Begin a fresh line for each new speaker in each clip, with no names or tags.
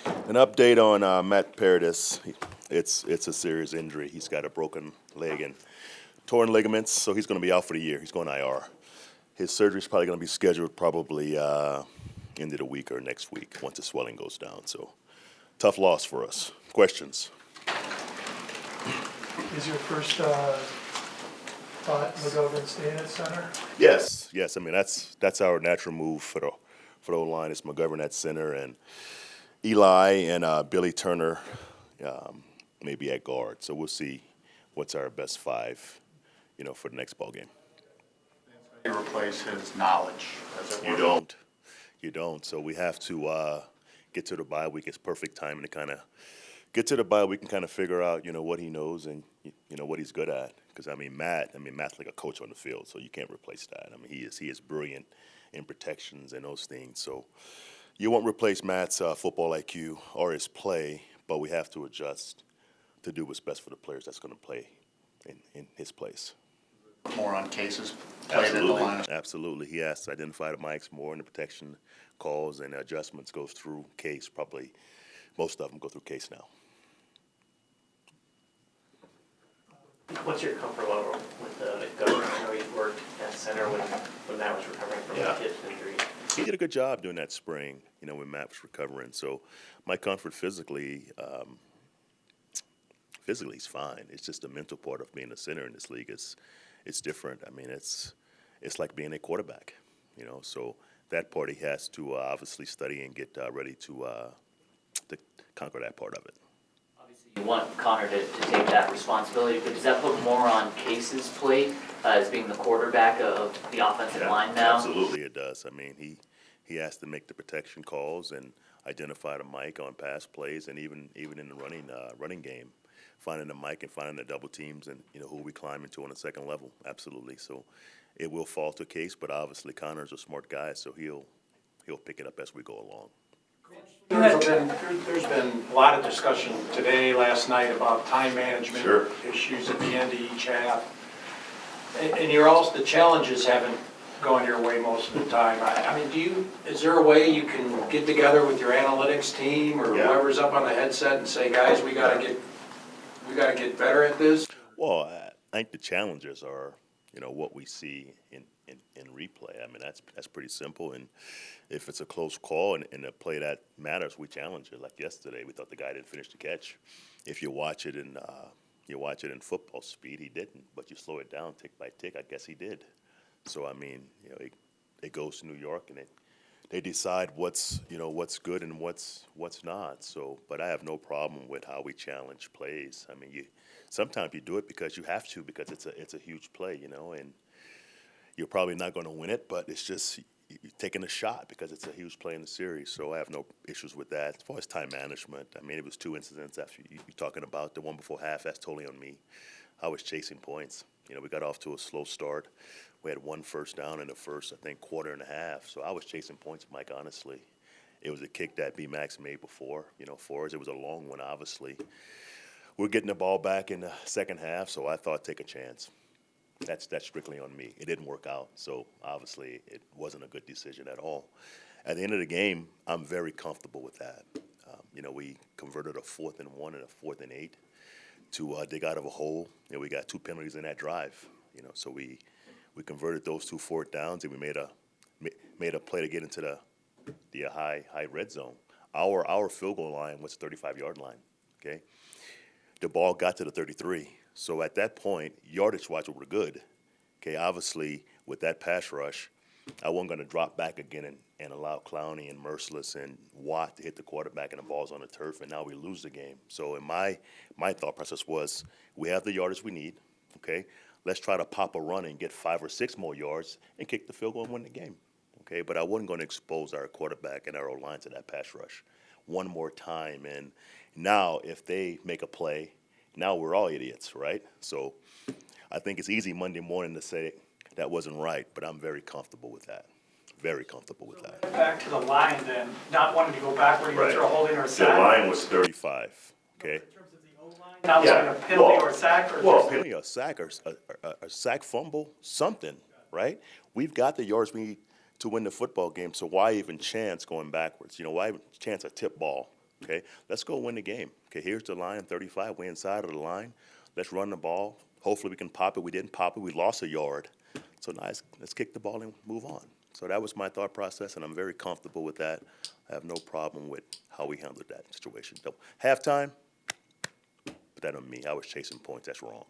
An update on Matt Paradis. It's a serious injury. He's got a broken leg and torn ligaments, so he's going to be out for the year. He's going IR. His surgery is probably going to be scheduled probably end of the week or next week once the swelling goes down. So tough loss for us. Questions?
Is your first thought McGovern staying at center?
Yes. I mean that's our natural move for the O-line. It's McGovern at center and Eli and Billy Turner maybe at guard. So we'll see what's our best five, for the next ball game.
You replace his knowledge, as it were.
You don't. So we have to get to the bye week. It's perfect timing to kind of get to the bye week and kind of figure out, what he knows and what he's good at. Because Matt's like a coach on the field, so you can't replace that. I mean, he is brilliant in protections and those things. So you won't replace Matt's football IQ or his play, but we have to adjust to do what's best for the players that's going to play in his place.
More on cases played in the line.
Absolutely. He has to identify the mics more, and the protection calls and adjustments goes through case. Probably most of them go through case now.
What's your comfort level with McGovern? I know he's worked at center when Matt was recovering from his hip injury.
He did a good job doing that spring, when Matt was recovering. So my comfort physically he's fine. It's just the mental part of being a center in this league it's different. I mean, it's like being a quarterback, So that part he has to obviously study and get ready to conquer that part of it.
Obviously, you want Connor to take that responsibility, but does that put more on Case's plate as being the quarterback of the offensive line now?
Absolutely, it does. I mean, he has to make the protection calls and identify the mic on pass plays, and even in the running game, finding the mic and finding the double teams and who we climb into on the second level. Absolutely. So it will fall to Case, but obviously Connor's a smart guy, so he'll pick it up as we go along.
There's been a lot of discussion today, last night about time management issues at the end of each half. And the challenges haven't gone your way most of the time. I mean, is there a way you can get together with your analytics team or whoever's up on the headset and say, guys, we gotta get better at this?
Well, I think the challenges are, what we see in replay. I mean, that's pretty simple. And if it's a close call and a play that matters, we challenge it. Like yesterday, we thought the guy didn't finish the catch. If you watch it in football speed, he didn't. But you slow it down tick by tick, I guess he did. So I mean, it goes to New York and they decide what's good and what's not. So, but I have no problem with how we challenge plays. I mean, sometimes you do it because you have to, because it's a huge play, and you're probably not going to win it, but it's just you're taking a shot because it's a huge play in the series. So I have no issues with that. As far as time management, I mean, it was 2 incidents after you're talking about the one before half. That's totally on me. I was chasing points. We got off to a slow start. We had one first down in the first, I think, quarter and a half. So I was chasing points, Mike, honestly. It was a kick that B-Max made before, for us. It was a long one, obviously. We're getting the ball back in the second half, so I thought take a chance. That's strictly on me. It didn't work out, so obviously it wasn't a good decision at all. At the end of the game, I'm very comfortable with that. We converted a 4th and 1 and a 4th and 8 to dig out of a hole. We got 2 penalties in that drive. So we converted those 2 4th downs, and we made a play to get into the high red zone. Our field goal line was the 35-yard line. Okay, the ball got to the 33. So at that point, yardage-wise, we were good. Okay, obviously with that pass rush, I wasn't going to drop back again and allow Clowney and Merciless and Watt to hit the quarterback, and the ball's on the turf, and now we lose the game. So in my thought process was, we have the yardage we need. Okay, let's try to pop a run and get 5 or 6 more yards and kick the field goal and win the game. Okay, but I wasn't going to expose our quarterback and our O-line to that pass rush one more time. And now if they make a play, now we're all idiots, right? So I think it's easy Monday morning to say that wasn't right, but I'm very comfortable with that. Very comfortable with that.
Back to the line then, not wanting to go back where you
Right.
throw a holding or a
The
sack.
line was 35, okay?
In terms of the O-line, not wanting a penalty or a sack or just
Penalty, a sack or a sack fumble, something, right? We've got the yards we need to win the football game, so why even chance going backwards? Why even chance a tip ball? Okay, let's go win the game. Okay, here's the line, 35. We're inside of the line. Let's run the ball. Hopefully we can pop it. We didn't pop it. We lost a yard. So nice. Let's kick the ball and move on. So that was my thought process, and I'm very comfortable with that. I have no problem with how we handled that situation. So halftime, put that on me. I was chasing points. That's wrong.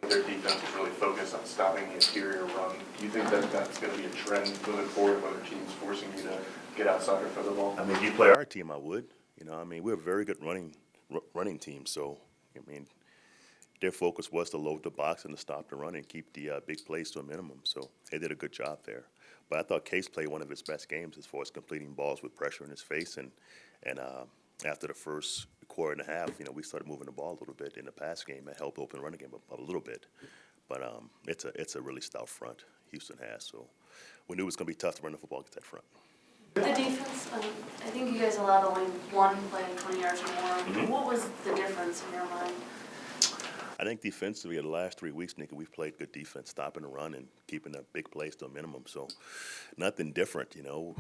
Their defense is really focused on stopping the interior run. Do you think that that's going to be a trend moving forward, whether teams forcing you to get outside or throw the ball?
I mean, if you play our team, I would. You know, I mean, we're a very good running team. So, I mean, their focus was to load the box and to stop the run and keep the big plays to a minimum. So they did a good job there. But I thought Case played one of his best games as far as completing balls with pressure in his face. And after the first quarter and a half, you know, we started moving the ball a little bit in the pass game. That helped open the running game a little bit. But it's a really stout front Houston has. So we knew it was going to be tough to run the football against that front.
The defense, I think you guys allowed only one play, 20 yards or more. What was the difference in your mind?
I think defensively, the last 3 weeks, Nikki, we've played good defense, stopping the run and keeping the big plays to a minimum. So nothing different, you know.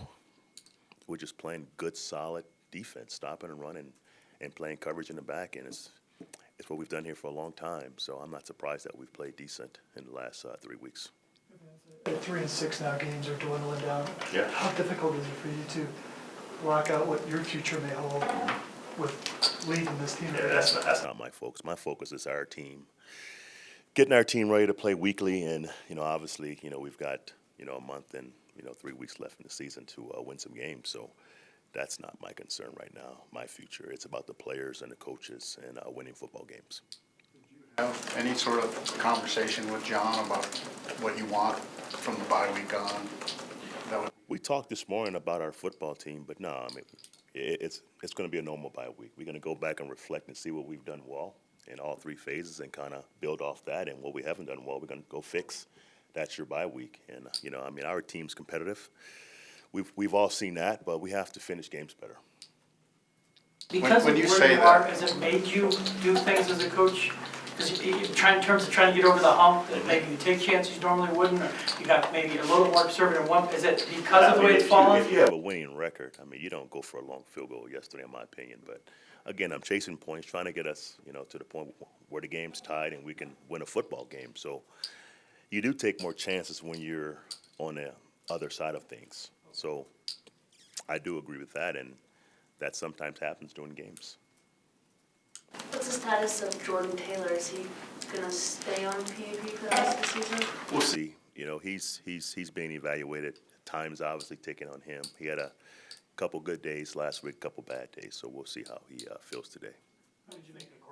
We're just playing good, solid defense, stopping and running and playing coverage in the back end. It's what we've done here for a long time. So I'm not surprised that we've played decent in the last 3 weeks.
At 3 and 6 now, games are dwindling down.
Yeah.
How difficult is it for you to lock out what your future may hold with leading this team?
Yeah, that's not my focus. My focus is our team, getting our team ready to play weekly, and you know, obviously, you know, we've got a month and 3 weeks left in the season to win some games. So that's not my concern right now. My future, it's about the players and the coaches and winning football games.
Have any sort of conversation with John about what you want from the bye week on?
We talked this morning about our football team, but no, I mean, it's going to be a normal bye week. We're going to go back and reflect and see what we've done well in all 3 phases and kind of build off that. And what we haven't done well, we're going to go fix. That's your bye week. And, I mean, our team's competitive. We've all seen that, but we have to finish games better.
Because
When
of
you
where
say
you are,
that-
has it made you do things as a coach? Because in terms of trying to get over the hump, that maybe you take chances you normally wouldn't, or you got maybe a little more conservative one, is it because of the way it's fallen?
If you have a winning record, I mean, you don't go for a long field goal yesterday, in my opinion. But, again, I'm chasing points, trying to get us, to the point where the game's tied and we can win a football game. So you do take more chances when you're on the other side of things. So I do agree with that, and that sometimes happens during games.
What's the status of Jordan Taylor? Is he going to stay on PAP for the rest of the season?
We'll see. He's being evaluated. Time's obviously ticking on him. He had a couple good days last week, a couple bad days. So we'll see how he feels today.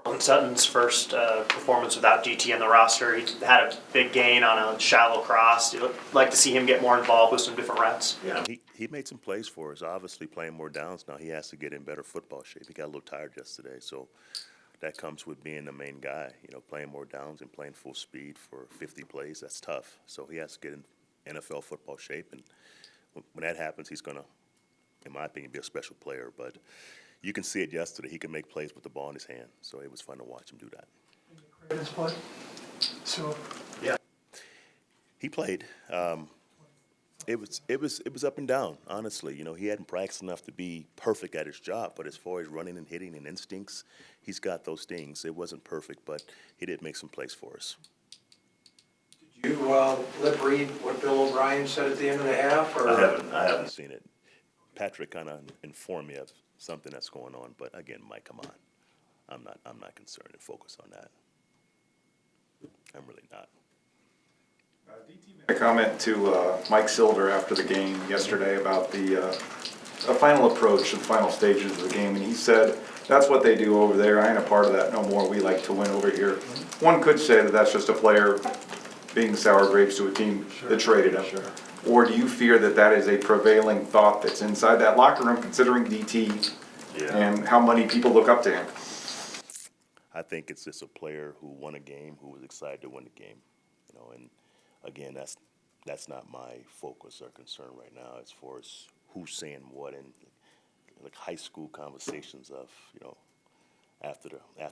On Sutton's first performance without DT on the roster, he had a big gain on a shallow cross. You'd like to see him get more involved with some different reps.
Yeah, he made some plays for us. Obviously, playing more downs now, he has to get in better football shape. He got a little tired yesterday, so that comes with being the main guy. Playing more downs and playing full speed for 50 plays. That's tough. So he has to get in NFL football shape, and when that happens, he's gonna, in my opinion, be a special player. But you can see it yesterday. He can make plays with the ball in his hand, so it was fun to watch him do that.
Craven's play? So,
Yeah, he played. It was up and down, honestly. He hadn't practiced enough to be perfect at his job, but as far as running and hitting and instincts, he's got those things. It wasn't perfect, but he did make some plays for us.
Did you lip read what Bill O'Brien said at the end of the half? Or?
I haven't seen it. Patrick kind of informed me of something that's going on, but again, Mike, come on. I'm not concerned and focused on that. I'm really not.
A comment to Mike Silver after the game yesterday about the final approach and final stages of the game, and he said, that's what they do over there, I ain't a part of that no more, we like to win over here. One could say that that's just a player being sour grapes to a team that traded him.
Sure.
Or do you fear that that is a prevailing thought that's inside that locker room, considering DT and how many people look up to him?
I think it's just a player who won a game, who was excited to win the game, and again, that's not my focus or concern right now as far as who's saying what and like high school conversations of, after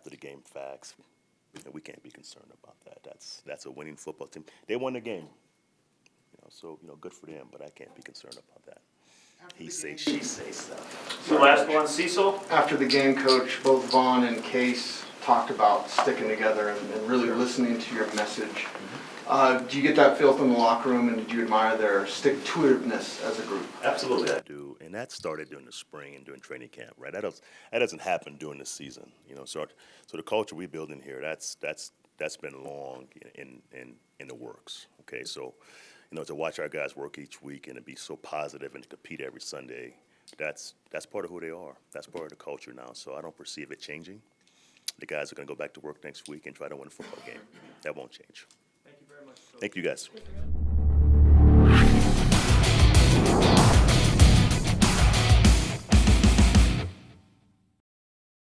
the game facts. We can't be concerned about that. That's a winning football team. They won the game. So good for them, but I can't be concerned about that. he say, she say stuff.
The last one, Cecil?
After the game, Coach, both Vaughn and Case talked about sticking together and really listening to your message. Do you get that feel from the locker room, and did you admire their stick-to-itiveness as a group?
Absolutely, I do, and that started during the spring and during training camp, right? That doesn't happen during the season, you know. So the culture we build in here, that's been long in the works. Okay, so you know, to watch our guys work each week and to be so positive and to compete every Sunday, that's part of who they are. That's part of the culture now. So I don't perceive it changing. The guys are going to go back to work next week and try to win a football game. That won't change.
Thank you very much.
Thank you, guys.